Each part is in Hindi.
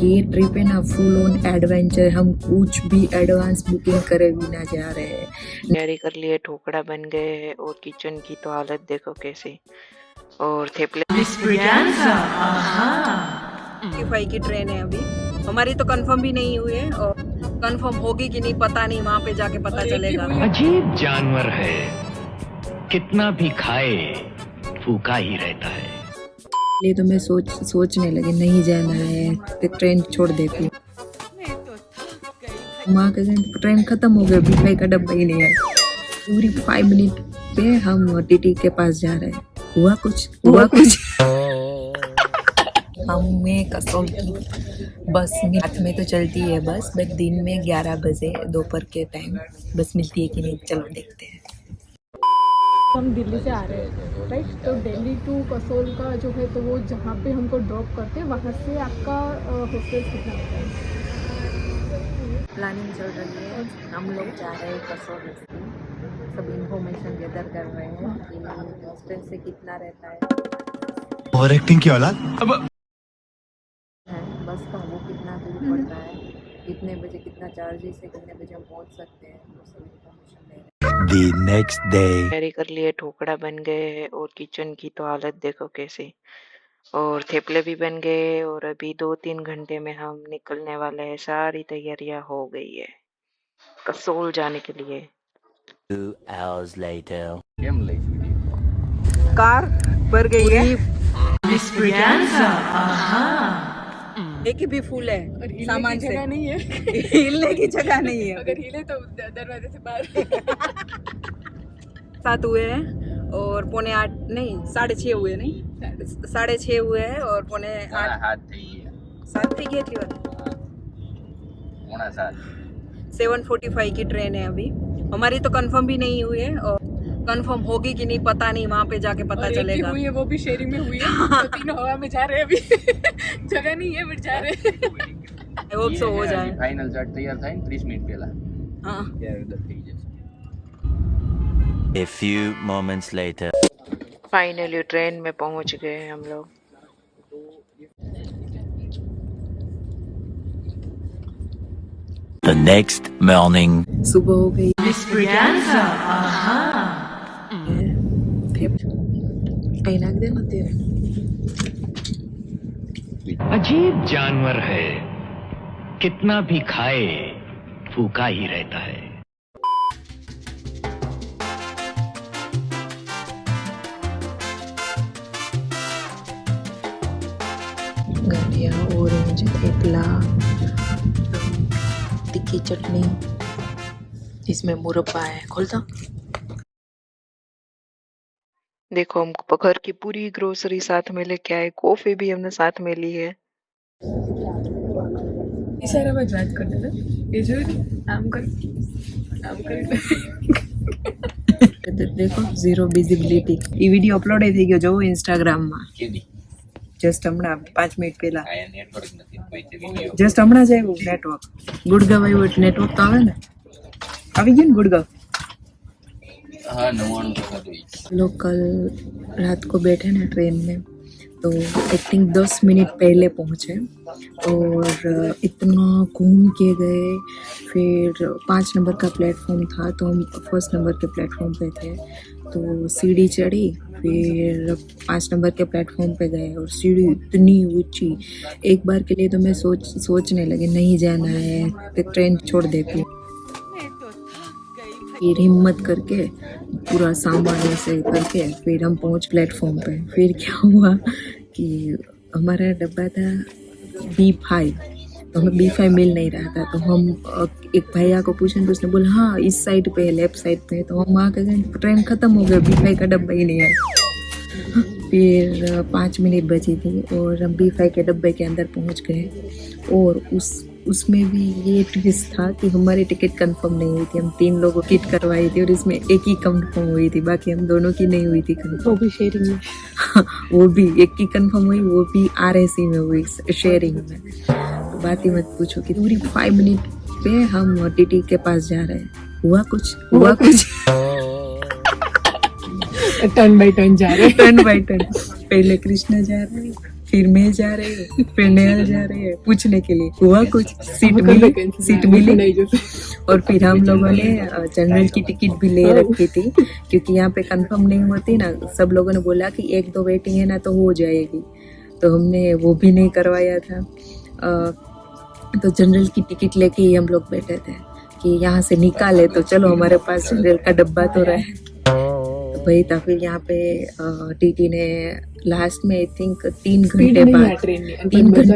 ये ट्रिप है ना फुल ऑन एडवेंचर, हम कुछ भी एडवांस बुकिंग करे बिना जा रहे हैं। तैयारी कर लिए, ढोकड़ा बन गए हैं और किचन की तो हालत देखो कैसी। और थेपले की ट्रेन है अभी, हमारी तो कंफर्म भी नहीं हुई है और कंफर्म होगी कि नहीं पता नहीं, वहाँ पे जाके पता चलेगा। अजीब जानवर है, कितना भी खाए भूखा ही रहता है। ये तो मैं सोचने लगी नहीं जाना है तो ट्रेन छोड़ देती। माँ के ट्रेन खत्म हो गया, बीफाई का डब्बा ही नहीं है। पूरी 5 मिनट पे हम टीटी के पास जा रहे हैं। हुआ कुछ हमें कसौल की बस रात में तो चलती है बस, बट दिन में 11 बजे दोपहर के टाइम बस मिलती है कि नहीं, चलो देखते हैं। हम दिल्ली से आ रहे हैं राइट, तो दिल्ली टू कसोल का जो है तो वो जहाँ पे हमको ड्रॉप करते हैं वहाँ से आपका हॉस्टल कितना होता है? प्लानिंग चल रही है, हम लोग जा रहे हैं कसोल, सब इंफॉर्मेशन गैदर कर रहे हैं कि हॉस्टल से कितना रहता है और एक्टिंग की औलाद बस का, वो कितना दूर पड़ता है, कितने बजे कितना चार्जेस है, कितने बजे हम पहुँच सकते हैं, वो सब इंफॉर्मेशन ले रहे हैं। The next day. तैयारी कर लिए, ढोकड़ा बन गए हैं और किचन की तो हालत देखो कैसी। और थेपले भी बन गए और अभी 2-3 घंटे में हम निकलने वाले हैं। सारी तैयारियां हो गई है कसोल जाने के लिए। 2 hours later. कार भर गई है, एक ही भी फूल है, और हिलने सामान की से जगह नहीं है। हिलने की जगह नहीं है। अगर हिले तो दरवाजे से बाहर। 7 हुए हैं और 7:45 नहीं 6:30 हुए, नहीं 6:30 हुए हैं और 7:45 7 થઈ ગઈ એટલી વાર 7:45 की ट्रेन है अभी, हमारी तो कंफर्म भी नहीं हुई है और कंफर्म होगी कि नहीं पता नहीं, वहाँ पे जाके पता चलेगा। हुई है वो भी शेयरिंग में हुई है, तो तीनों हवा में जा रहे हैं अभी। जगह नहीं है बट जा रहे हैं। आई होप सो हो जाए। फाइनल चार्ट तैयार થાય 30 મિનિટ પહેલા हाँ ત્યારે અંદર થઈ જશે। A few moments later. Finally train में पहुंच गए हम लोग। The next morning. सुबह हो गई, कहीं नाक देना तेरे। अजीब जानवर है, कितना भी खाए भूखा ही रहता है। गाठिया, ऑरेंज, थेपला, तिक्की चटनी, इसमें मुरब्बा है। खोलता देखो, हम घर की पूरी ग्रोसरी साथ में लेके आए, कॉफी भी हमने साथ में ली है। इशारा में बात करते थे, ये जो आम कर देखो जीरो विजिबिलिटी। ये वीडियो अपलोड થઈ ગયો, જો ઇન્સ્ટાગ્રામ માં જસ્ટ હમણાં 5 મિનિટ પહેલા આ નેટવર્ક નથી કોઈ તે વિડિયો જસ્ટ હમણાં જ આવ્યું નેટવર્ક, ગુડગાંવ આવ્યું એટલે નેટવર્ક તો આવે ને, આવી ગયું ને ગુડગાંવ। હા 99% જોઈ। लोकल रात को बैठे ना ट्रेन में, तो आई थिंक 10 मिनट पहले पहुँचे और इतना घूम के गए। फिर 5 नंबर का प्लेटफॉर्म था तो हम फर्स्ट नंबर के प्लेटफॉर्म पे थे, तो सीढ़ी चढ़ी, फिर 5 नंबर के प्लेटफॉर्म पे गए और सीढ़ी इतनी ऊंची, एक बार के लिए तो मैं सोचने लगी नहीं जाना है तो ट्रेन छोड़ देती। फिर हिम्मत करके पूरा सामान ऐसे करके फिर हम पहुंच प्लेटफॉर्म पे। फिर क्या हुआ कि हमारा डब्बा था B5, तो हमें B5 मिल नहीं रहा था, तो हम एक भैया को पूछे तो उसने बोला हाँ इस साइड पे है, लेफ्ट साइड पे। तो हम वहाँ के ट्रेन खत्म हो गया, B5 का डब्बा ही नहीं है। फिर 5 मिनट बची थी और हम B5 के डब्बे के अंदर पहुँच गए और उसमें भी ये ट्विस्ट था कि हमारी टिकट कंफर्म नहीं हुई थी। हम 3 लोगों की टिकट करवाई थी और इसमें एक ही कंफर्म हुई थी, बाकी हम दोनों की नहीं हुई थी कंफर्म। वो भी शेयरिंग में। वो भी एक की कंफर्म हुई, वो भी RAC में हुई, शेयरिंग में। तो बात ही मत पूछो कि पूरी 5 मिनट पे हम टीटी के पास जा रहे हैं। हुआ कुछ टर्न बाय टर्न जा रहे हैं। टर्न बाय टर्न, पहले कृष्णा जा रहे हैं, फिर मैं जा रही हूँ, फिर नेहा जा रही है पूछने के लिए हुआ कुछ, सीट मिली। और फिर हम लोगों ने जनरल की टिकट भी ले रखी थी, क्योंकि यहाँ पे कंफर्म नहीं होती ना। सब लोगों ने बोला कि 1-2 वेटिंग है ना तो हो जाएगी, तो हमने वो भी नहीं करवाया था। तो जनरल की टिकट लेके ही हम लोग बैठे थे कि यहाँ से निकाले तो चलो हमारे पास जनरल का डब्बा तो रहे। तो वही था। फिर यहाँ पे टीटी ने लास्ट में आई थिंक 3 घंटे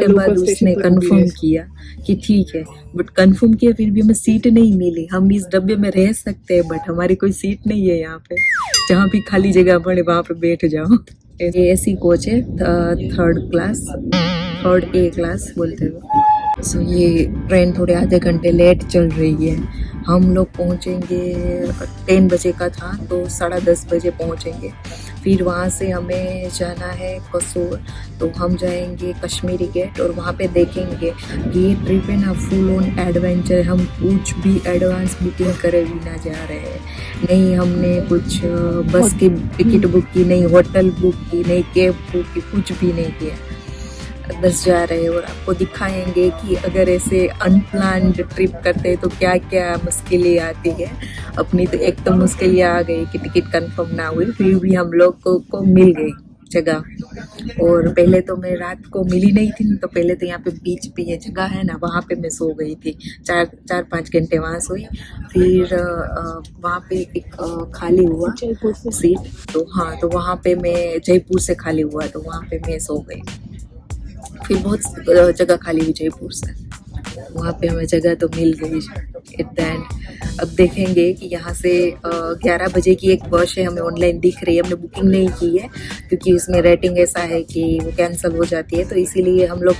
बाद उसने कंफर्म किया कि ठीक है, बट कंफर्म किया फिर भी हमें सीट नहीं मिली। हम इस डब्बे में रह सकते हैं बट हमारी कोई सीट नहीं है यहाँ पे, जहाँ भी खाली जगह पड़े वहाँ पे बैठ जाओ। ये ऐसी कोच है, 3rd A क्लास बोलते हैं। सो ये ट्रेन थोड़े आधे घंटे लेट चल रही है। हम लोग पहुँचेंगे 10 बजे का था तो 10:30 बजे पहुँचेंगे। फिर वहाँ से हमें जाना है कसोल, तो हम जाएंगे कश्मीरी गेट और वहाँ पे देखेंगे। ये ट्रिप है ना फुल ऑन एडवेंचर, हम कुछ भी एडवांस बुकिंग करे बिना जा रहे हैं। नहीं हमने कुछ बस की टिकट बुक की, नहीं होटल बुक की, नहीं कैब बुक की, कुछ भी नहीं किया। बस जा रहे हैं और आपको दिखाएंगे कि अगर ऐसे अनप्लान्ड ट्रिप करते हैं तो क्या क्या मुश्किलें आती है। अपनी तो एक तो मुश्किल ये आ गई कि टिकट कंफर्म ना हुई, फिर भी हम लोग को मिल गई जगह। और पहले तो मैं रात को मिली नहीं थी, तो पहले तो यहाँ पे बीच पे ये जगह है ना वहाँ पे मैं सो गई थी, 4-5 घंटे वहाँ सोई। फिर वहाँ पे एक खाली हुआ सीट, तो हाँ तो वहाँ पे मैं जयपुर से खाली हुआ तो वहाँ पे मैं सो गई। फिर बहुत जगह खाली हुई जयपुर से, वहाँ पे हमें जगह तो मिल गई एट द एंड। अब देखेंगे कि यहाँ से 11 बजे की एक बस है, हमें ऑनलाइन दिख रही है, हमने बुकिंग नहीं की है क्योंकि इसमें रेटिंग ऐसा है कि वो कैंसिल हो जाती है, तो इसीलिए हम लोग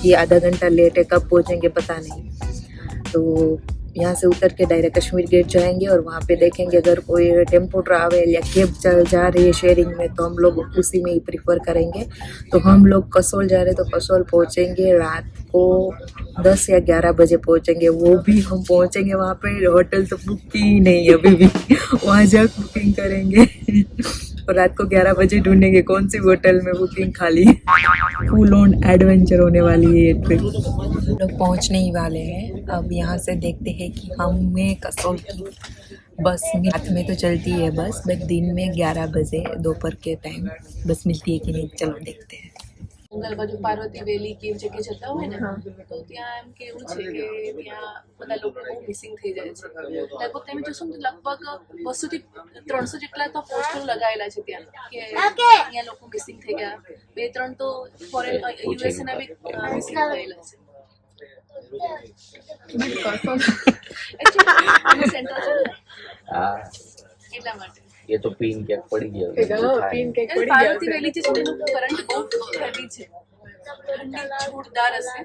ये आधा घंटा लेट है, कब पहुँचेंगे पता नहीं। तो यहाँ से उतर के डायरेक्ट कश्मीर गेट जाएंगे और वहाँ पे देखेंगे अगर कोई टेम्पो ट्रैवल या कैब जा रही है शेयरिंग में तो हम लोग उसी में ही प्रीफर करेंगे। तो हम लोग कसोल जा रहे हैं तो कसोल पहुँचेंगे रात को 10 या 11 बजे पहुँचेंगे। वो भी हम पहुँचेंगे वहाँ पे होटल तो बुक की ही नहीं अभी भी, वहाँ जाकर बुकिंग करेंगे और रात को 11 बजे ढूंढेंगे कौन सी होटल में बुकिंग खाली है। फुल ऑन एडवेंचर होने वाली है ये ट्रिप। लोग पहुंचने ही वाले हैं। अब यहाँ से देखते हैं कि हमें कसोल की बस रात में तो चलती है बस, बट दिन में 11 बजे दोपहर के टाइम बस मिलती है कि नहीं, चलो देखते हैं। મંગલ બાજુ પાર્વતી વેલી કે એવી જગ્યાએ જતા હોય ને તો ત્યાં એમ કેવું છે કે ત્યાં બધા લોકો બહુ મિસિંગ થઈ જાય છે। લગભગ તમે જોશો ને લગભગ 200 થી 300 જેટલા તો પોસ્ટરો લગાવેલા છે ત્યાં કે અહીંયા લોકો મિસિંગ થઈ ગયા। 2-3 તો ફોરેન યુએસએ ના બી મિસિંગ થયેલા છે। एक्चुअली सेंटर છે હા એટલા માટે એ તો પીન ક્યાંક પડી ગયો પાર્વતી વેલી છે તેનું કરંટ બહુ હેવી છે, ઠંડી જોરદાર હશે।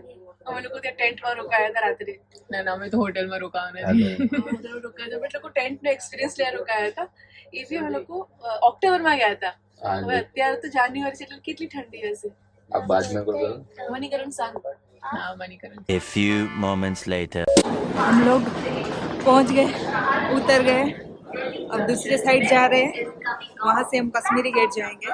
અમે લોકો ત્યાં ટેન્ટમાં રોકાયા હતા રાત્રે। ના અમે તો હોટલમાં રોકાવાના હોટલમાં રોકાયા હતા, અમે લોકો ટેન્ટનો એક્સપિરિયન્સ લેવા રોકાયા હતા। એ બી અમે લોકો ઓક્ટોબરમાં ગયા હતા। હવે અત્યારે તો જાન્યુઆરી છે એટલે કેટલી ઠંડી હશે। अब बाद में कोई મણિકરણ સાંગ हाँ Manikaran. A few moments later. हम लोग पहुंच गए, उतर गए, अब दूसरे साइड जा रहे हैं। वहाँ से हम कश्मीरी गेट जाएंगे।